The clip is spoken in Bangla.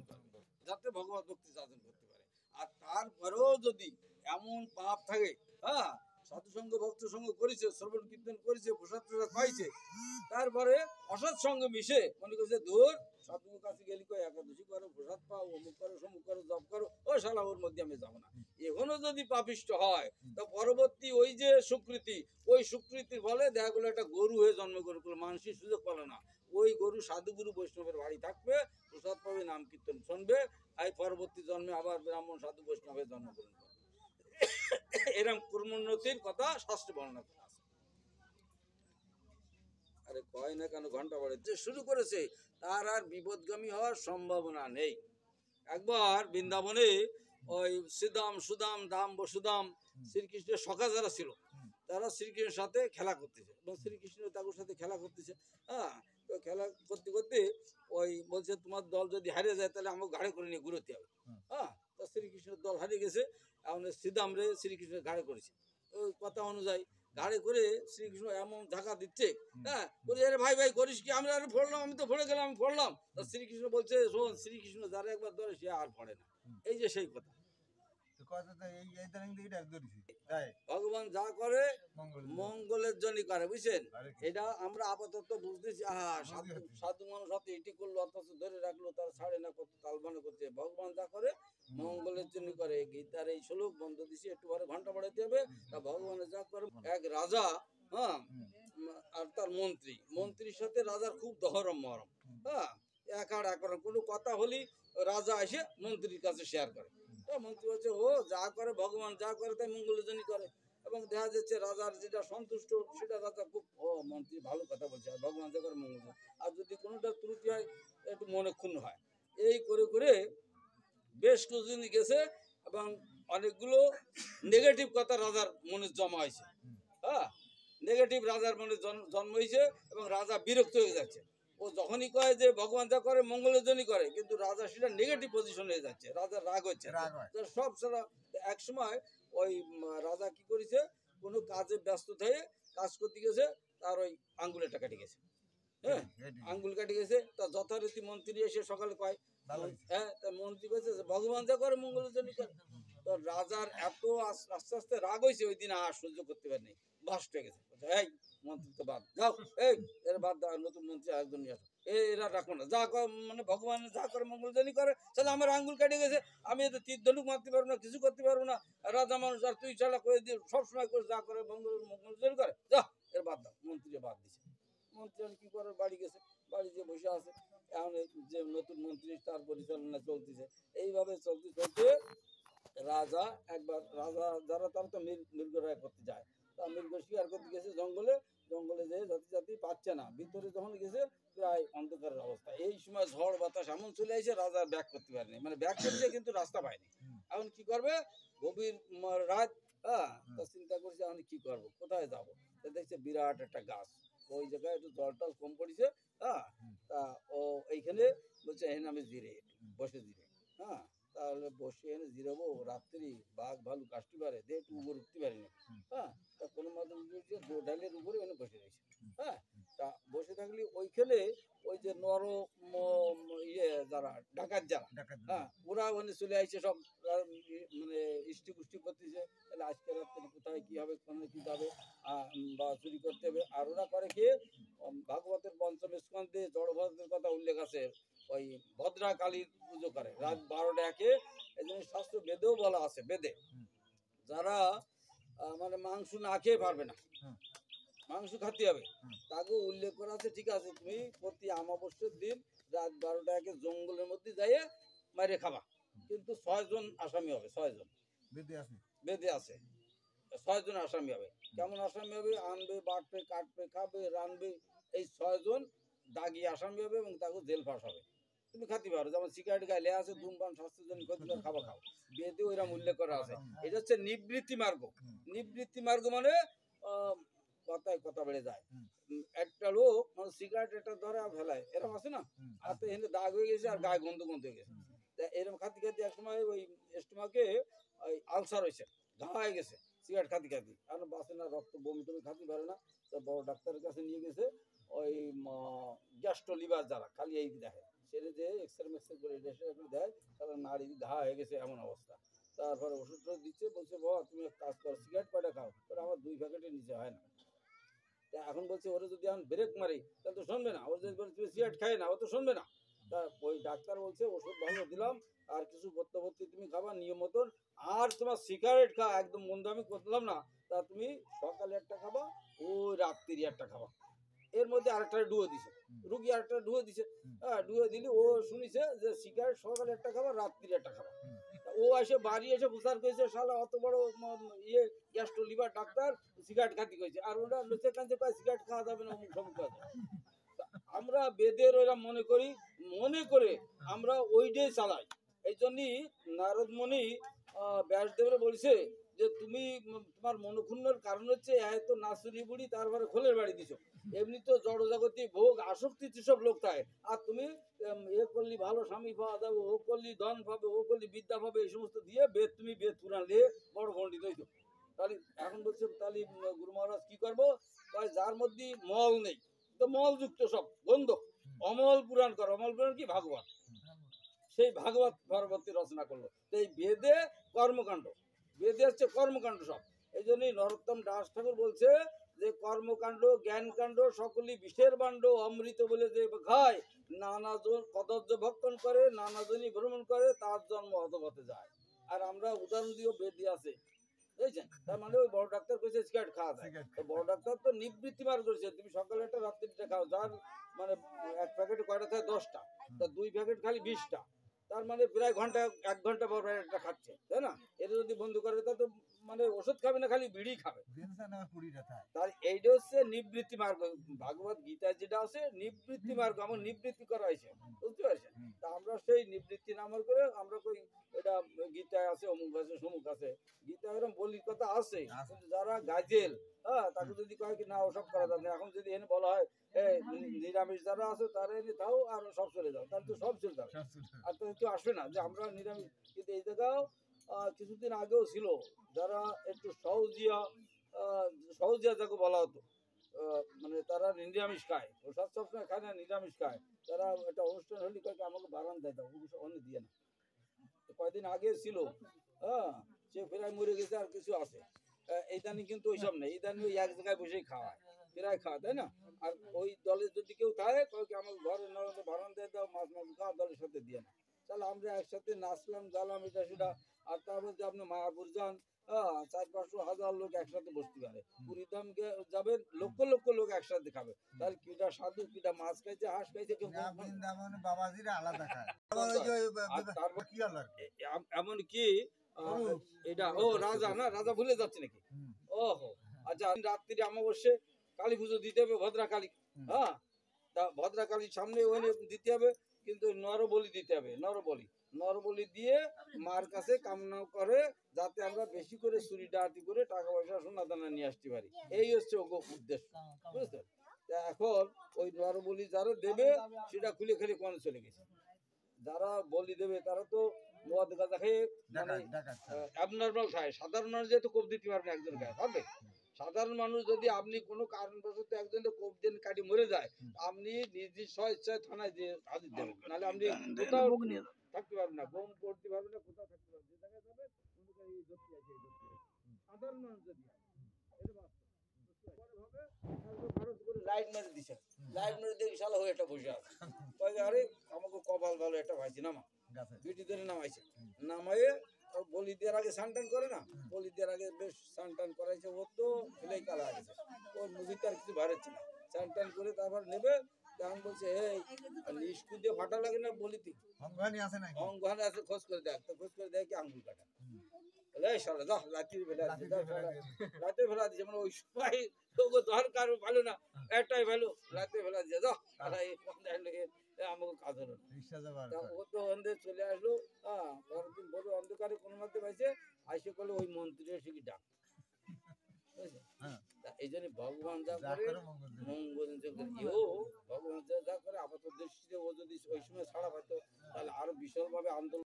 ধারণ করবে, যাতে ভগবত ভক্তি সাধন করতে পারে। আর তারপরেও যদি এমন পাপ থাকে, হ্যাঁ, সাধুসঙ্গ ভক্ত সঙ্গ করেছে, শ্রবণ কীর্তন করেছে, প্রসাদ প্রসাদ পাইছে, তারপরে অসৎ সঙ্গে মিশে মনে করছে দূর সাধুর কাছে গেলি কয় একাদশী করো, প্রসাদ পাও, অমুক করো, সমুক করো, জপ করো, ও শালা ওর মধ্যে আমি যাবো না। এখনো যদি পাপিষ্ট হয়, তা পরবর্তী ওই যে সুকৃতি, ওই সুকৃতির ফলে দেখা গেলো একটা গরু হয়ে জন্মগ্রহণ করলো, মানুষের সুযোগ পেলো না। ওই গরু সাধুগুরু বৈষ্ণবের বাড়ি থাকবে, প্রসাদ পাবে, নাম কীর্তন শুনবে, আর পরবর্তী জন্মে আবার ব্রাহ্মণ সাধু বৈষ্ণবের জন্মগ্রহণ করবে। এরকম কর্মোন্নতির কথা শাস্ত্রে বর্ণনা করা আছে। আরে কয় না কেন ঘন্টা বাড়াতে শুরু করেছে, তার আর বিপদগামী হওয়ার সম্ভাবনা নেই। একবার বৃন্দাবনে ওই সুদাম সুদাম দাম বসুদাম শ্রীকৃষ্ণের সখা যারা ছিল, তারা শ্রীকৃষ্ণের সাথে খেলা করতেছে এবং শ্রীকৃষ্ণ তাদের সাথে খেলা করতেছে। হ্যাঁ, তো খেলা করতে করতে ওই বলছে তোমার দল যদি হারিয়ে যায় তাহলে আমাকে ঘাড়ে করে নিয়ে ঘুরোতে হবে। হ্যাঁ, তো শ্রীকৃষ্ণের দল হারিয়ে গেছে, এখন শ্রীদাম রে শ্রীকৃষ্ণের ঘাড়ে করেছে। ওই কথা অনুযায়ী ঘাড়ে করে শ্রীকৃষ্ণ এমন ধাক্কা দিচ্ছে, হ্যাঁ, বলছে আরে ভাই ভাই করিস কি, আমি আর পড়লাম, আমি তো পড়ে গেলাম, আমি পড়লাম। তা শ্রীকৃষ্ণ বলছে শোন, শ্রীকৃষ্ণ যারা একবার ধরে সে আর পড়ে না। এই যে সেই কথা, ভগবান যা করে মঙ্গলের জন্য করে, বুঝছেন? এটা আমরা আপাতত বুঝতেছি, সাধু মানুষ হাতে এটি করলো, অথচ ধরে রাখলো, তার ছাড়ে না, কত তালবানা করছে। ভগবান যা করে মঙ্গলের জন্য করে। গীতার এই শ্লোক বন্ধ দিছি, একটু পরে ঘন্টা বাড়াইতে হবে। তা ভগবানের যা করে, এক রাজা, হ্যাঁ, আর তার মন্ত্রী, মন্ত্রীর সাথে রাজার খুব দহরম মহরম, হ্যাঁ, একার কোনো কথা হলি রাজা এসে মন্ত্রীর কাছে শেয়ার করে। মন্ত্রী বলছে ও যা করে, ভগবান যা করে তাই মঙ্গলের জন্য করে। এবং দেখা যাচ্ছে রাজার যেটা সন্তুষ্ট সেটা রাজা খুব, ও মন্ত্রী ভালো কথা বলছে, আর ভগবান যা করে মঙ্গল। আর যদি কোনোটা ত্রুটি হয় একটু মনে ক্ষুণ্ণ হয়। এই করে করে বেশ কিছুদিন গেছে এবং অনেকগুলো নেগেটিভ কথা রাজার মনে জমা হয়েছে। হ্যাঁ, নেগেটিভ রাজার মনে জন্ম হয়েছে এবং রাজা বিরক্ত হয়ে যাচ্ছে। ও যখনই কয় যে ভগবান যা করে মঙ্গলের জন্য করে, কিন্তু রাজা সেটা নেগেটিভ পজিশন হয়ে যাচ্ছে, রাজার রাগ হচ্ছে। সব সারা এক সময় ওই রাজা কি করেছে, কোনো কাজে ব্যস্ত হয়ে কাজ করতে গেছে, তার ওই আঙ্গুলেটা কেটে গেছে। হ্যাঁ, আঙ্গুল কেটে গেছে। তা যথারীতি মন্ত্রী এসে সকালে কয়, হ্যাঁ, তা মন্ত্রী বলছে ভগবান যা করে মঙ্গলের জন্য করে। তো রাজার এত আস্তে আস্তে রাগ হয়েছে, ওই দিন আর সহ্য করতে পারেনি, বাস্ট হয়ে গেছে। এই মন্ত্রী তো বাদ যাও, এই এর বাদ দাও, নতুন মন্ত্রী একজন নিয়ে আসো, এরা রাখো না, যা মানে ভগবান যা করে মঙ্গলজনই করে। তাহলে আমার আঙ্গুল কেটে গেছে, আমি এতে তীর ধনুক মারতে পারবো না, কিছু করতে পারবো না, রাজা মানুষ, আর তুই চালা করে দিয়ে সবসময় করে যা করে মঙ্গলজনই করে, যা এর বাদ দাও। মন্ত্রী বাদ দিছে। মন্ত্রী কি করে বাড়ি গেছে, বাড়ি যে বসে আছে। এখন যে নতুন মন্ত্রী তার পরিচালনা চলতেছে। এইভাবে চলতে চলতে রাজা একবার, রাজা যারা তারা তো মৃগ করতে যায়, তা মৃগ শিকার করতে গেছে জঙ্গলে। জঙ্গলে যেয়ে জাতি জাতি পাচ্ছে না, ভিতরে যখন গেছে প্রায় অন্ধকারের অবস্থা। এই সময় ঝড় বাতাস এমন চলে আসে, রাজা ব্যাক করতে পারেনি, মানে ব্যাক করছে কিন্তু রাস্তা পায়নি। এখন কি করবে, গভীর রাত, হ্যাঁ, তা চিন্তা করছে এখন কি করবো, কোথায় যাবো। দেখছে বিরাট একটা গাছ, ওই জায়গায় একটু জল টল কম পড়েছে। হ্যাঁ, তা ও এইখানে বলছে এখানে আমি জিরে বসে জিরে। হ্যাঁ, তাহলে বসে এনে জিরাবো, রাত্রি বাঘ ভালু কাশতে পারে, দিয়ে একটু উপরে উঠতে পারিনি। হ্যাঁ, তা কোনো মতো ডালের উপরে এনে বসে রয়েছে। হ্যাঁ, তা বসে থাকলে ওইখানে ওই যে ইয়ে যারা ডাকাত যারা, হ্যাঁ, ওরা মানে চলে আসছে সব, মানে ইষ্টি পুষ্টি করতেছে, তাহলে আজকে রাত্রে কোথায় কি হবে, কোথায় কি যাবে বা চুরি করতে হবে। আর ওরা করে কি, ভাগবতের পঞ্চম স্কন্ধে জড়ভদ্রের কথা উল্লেখ আছে, ওই ভদ্রা কালীর পুজো করে রাত 12টা-1-এ। এই জন্য শাস্ত্র বেদেও বলা আছে, বেদে যারা মানে মাংস না খেয়ে পারবে না, মাংস খাতে হবে, তাকে উল্লেখ করা আছে। ঠিক আছে, তুমি প্রতি অমাবস্যার দিন রাত 12টা-1-এ জঙ্গলের মধ্যে যাইয়ে মাইরে খাবা, কিন্তু 6 জন আসামি হবে, 6 জন বেদে আছে, 6 জন আসামি হবে। কেমন আসামি হবে, আনবে, বাটবে, কাটবে, খাবে, রানবে, এই 6 জন দাগি আসামি হবে এবং তাকে জেল ফাঁস হবে। তুমি খাতে পারো, যেমন সিগারেট গায়ে লেয়া আছে ধূমপান স্বাস্থ্যের জন্য ক্ষতিকর, খাবার খাও, বেদে ওইরকম উল্লেখ করা আছে। এটা হচ্ছে নিবৃত্তি মার্গ। নিবৃত্তি মার্গ মানে কথায় কথা বেড়ে যায়। একটা লোক মানে সিগারেট একটা ধরে ফেলায়, এরকম আছে না, হাতে এনে দাগ হয়ে গেছে আর গায়ে গন্ধ গন্ধ হয়ে গেছে। এরকম খাতে খাতে এক সময় ওই স্টোমাকে ওই আলসার হয়েছে, ঘা হয়ে গেছে সিগারেট খাতে খাতে, আর বাঁচে না, রক্ত বমি টমি খাতে পারে না। তো বড় ডাক্তারের কাছে নিয়ে গেছে, ওই গ্যাস্ট্রো লিভার যারা খালি এই দেখে, ছেড়ে দিয়ে এক্সরে করে এসে দেয়, তাহলে নাড়ি ঘা হয়ে গেছে এমন অবস্থা। তারপরে ওষুধ দিচ্ছে, বলছে বাবা তুমি এক কাজ করো, সিগারেট কয়টা খাও? আমার 2 প্যাকেটের নিচে হয় না। এখন বলছে ওরা যদি এখন ব্রেক মারি তাহলে তো শুনবে না, ও যদি বলে তুমি সিগারেট খাই না, ও তো শুনবে না। তা ওই ডাক্তার বলছে ওষুধ ভালো দিলাম, আর কিছু পত্রবর্তী তুমি খাবা নিয়ম মতন, আর তোমার সিগারেট খা একদম মন্দ আমি করলাম না, তা তুমি সকালে একটা খাবা, ওই রাত্রি একটা খাবা। এর মধ্যে আরেকটা ডুয়ো দিছে, রুগী আরেকটা ডুয়ো দিছে। হ্যাঁ, ডুয়ো দিলি ও শুনিছে যে সিগারেট সকালে একটা খাবা, রাত্রি একটা খাবা। ও এসে বাড়ি এসে প্রচার করেছে শালা অত বড় ইয়ে গ্যাস্ট্রো লিভার ডাক্তার সিগারেট খাতি করেছে, আর ওরা লোকে কাছে পায় সিগারেট খাওয়া যাবে না, অমুক সমুক কাজ। আমরা বেদের ওরা মনে করি, মনে করে আমরা ওইটাই চালাই। এই জন্যই নারদ মুনি ব্যাসদেবরে বলছে যে তুমি তোমার মনক্ষুণ্ণর কারণ হচ্ছে এত নাচুরি বুড়ি, তারপরে খোলের বাড়ি দিছো। এমনি তো জড়জাগতিক ভোগ আসক্তি সব লোক থাকে, আর তুমি এ করলি ভালো স্বামী পাওয়া যাবে, ও করলি ধন পাবে, ও করলি বিদ্যা পাবে, এই সমস্ত দিয়ে বেদ তুমি বেদ পুরাণ দিয়ে বড় পণ্ডিত হইতো। তাহলে এখন বলছে তাহলে গুরু মহারাজ কি করবো? যার মধ্যে মল নেই, তো মলযুক্ত সব গন্ধ, অমল পুরাণ কর। অমল পুরাণ কি? ভাগবত। সেই ভাগবত পরবর্তী রচনা করলো। তো এই বেদে কর্মকাণ্ড, বেদে হচ্ছে কর্মকাণ্ড সব। এই জন্যই নরোত্তম দাস ঠাকুর বলছে যে কর্মকাণ্ড জ্ঞানকাণ্ড সকলই বিষের বাণ্ড, অমৃত বলে যে খায়, নানাজন কদর্য ভক্ষণ করে, নানাজনই ভ্রমণ করে, তার জন্ম অধপথে যায়। আর আমরা উদাহরণ দিয়েও বেদে আছে, বুঝছেন? তার মানে ওই বড় ডাক্তার কইছে সিগারেট খাওয়া যায়, তো বড় ডাক্তার তো নিবৃত্তি বার করেছে তুমি সকালে একটা রাত্রিটা খাও, যার মানে এক প্যাকেটে কয়টা থাকে? 10টা, তা 2 প্যাকেট খালি 20টা, তার মানে প্রায় ঘন্টা 1 ঘন্টা পর একটা খাচ্ছে, তাই না? এটা যদি বন্ধ করে তা তো মানে ওষুধ খাবে না, খালি বিড়ি খাবে। তার এইটা হচ্ছে নিবৃত্তি মার্গ। ভাগবত গীতায় যেটা আছে নিবৃত্তি মার্গ, আমার নিবৃত্তি করা হয়েছে, বুঝতে পারছেন? তা আমরা সেই নিবৃত্তি নাম করে আমরা কই এটা গীতায় আছে, অমুক আছে, সমুক আছে। গীতা এরকম বলির কথা আছে, কিন্তু যারা গাজেল, হ্যাঁ, তাকে যদি কয় কি না ওসব করা যাবে না, এখন যদি এনে বলা হয় নিরামিষ যারা আছে তারা এনে দাও আর সব চলে যাও, তাহলে তো সব চলে যাবে, আর তো কেউ আসবে না যে আমরা নিরামিষ। কিন্তু এই জায়গাও কিছুদিন আগেও ছিল যারা একটু সহজিয়া যাকে বলা হতো, মানে তারা নিরামিষ খায়, প্রসাদ সবসময় খায় না, নিরামিষ খায়। তারা একটা অনুষ্ঠান হলে কয়েক আমাকে বারান দেয়, দাও অন্য দিয়ে না। কয়েকদিন আগে ছিল, হ্যাঁ, সে প্রায় মরে গেছে, আর কিছু আছে। এইদানি কিন্তু ওইসব নেই, এইদানি ওই এক জায়গায় বসেই খাওয়ায়, প্রায় খাওয়া, তাই না? আর ওই দলে যদি কেউ থাকে কয়েক আমাকে ঘরে নরমে বারান দিয়ে দাও, মাছ মাংস খাওয়া, দলের সাথে দিয়ে না। তাহলে আমরা একসাথে নাচলাম গালাম এটা সেটা, আর তারপর যে আপনি মায়াপুর যান, 400-500 লোক একসাথে বসতে পারে, পুরীধাম যাবেন লক্ষ লক্ষ লোক একসাথে খাবে, তাহলে কিটা সাধু কিটা মাছ খাইছে, হাঁস খাইছে, কেউ বাবাজিরা আলাদা খায়। এমন কি এটা ও রাজা না, রাজা ভুলে যাচ্ছে নাকি? ওহো, আচ্ছা, রাত্রি অমাবস্যে কালী পুজো দিতে হবে ভদ্রাকালী, হ্যাঁ, তা ভদ্রাকালীর সামনে ওখানে দিতে হবে, কিন্তু নরবলি দিতে হবে। নরবলি দিয়ে মার কাছে কামনা করে যাতে আমরা বেশি করে চুরি ডাকাতি করে টাকা পয়সা সোনা দানা নিয়ে আসতে পারি, এই হচ্ছে উদ্দেশ্য, বুঝলেন? এখন ওই নরবলি যারা দেবে সেটা খুলে খেলে কোন চলে গেছে। যারা বলি দেবে তারা তো মদ গাঁজা খেয়ে মানে অ্যাবনর্মাল খায়, সাধারণ মানুষ যেহেতু কোপ দিতে পারবে না একজন গায়ে, পারবে? সাধারণ মানুষ যদি আপনি কোনো কারণবশত একজন কোপ দিন কাটি মরে যায়, আপনি নিজের স্বেচ্ছায় থানায় যে হাজির দেবেন, নাহলে আপনি কোথাও থাকতে পারবেন না, বোম করতে পারবেন না, কোথাও থাকতে পারবেন, যে জায়গায় যাবেন সাধারণ মানুষ যদি লাইট মেরে দিছে, লাইট মেরে দিয়ে শালা হয়ে একটা বসে আছে, আরে আমাকে কপাল ভালো একটা ভাইছি নামা, বিটি ধরে নামাইছে, নামাইয়ে বলি দেওয়ার আগে সানটান করে না, বলি দেওয়ার আগে বেশ সানটান করাইছে, ও তো ফেলেই কালা গেছে, ওর মুভিতে আর কিছু বাড়াচ্ছে না, সানটান করে তারপর নেবে। তখন বলছে এই লিস্টু দিয়ে ফাটা লাগে না বলিতে, অঙ্গহানি আছে খোঁজ করে দেখ, তো খোঁজ করে দেখ কি আঙ্গুল কাটা, রাতের বেলা দিচ্ছে, মানে ওই সময় দরকার ভালো না, একটাই ভালো, রাতের বেলা দিয়ে যাও আমাকে কাজ হলো না, ও তো অন্ধে চলে আসলো। হ্যাঁ, পরের দিন বলো অন্ধকারে কোনো মধ্যে পাইছে, আইসে করলে ওই মন্ত্রী এসে কি ডাক, এই জন্য ভগবান যা করে মঙ্গল, ভগবান যা করে আপাত দৃষ্টিতে ও যদি ওই সময় ছাড়া পাইতো তাহলে আরো বিশাল ভাবে আন্দোলন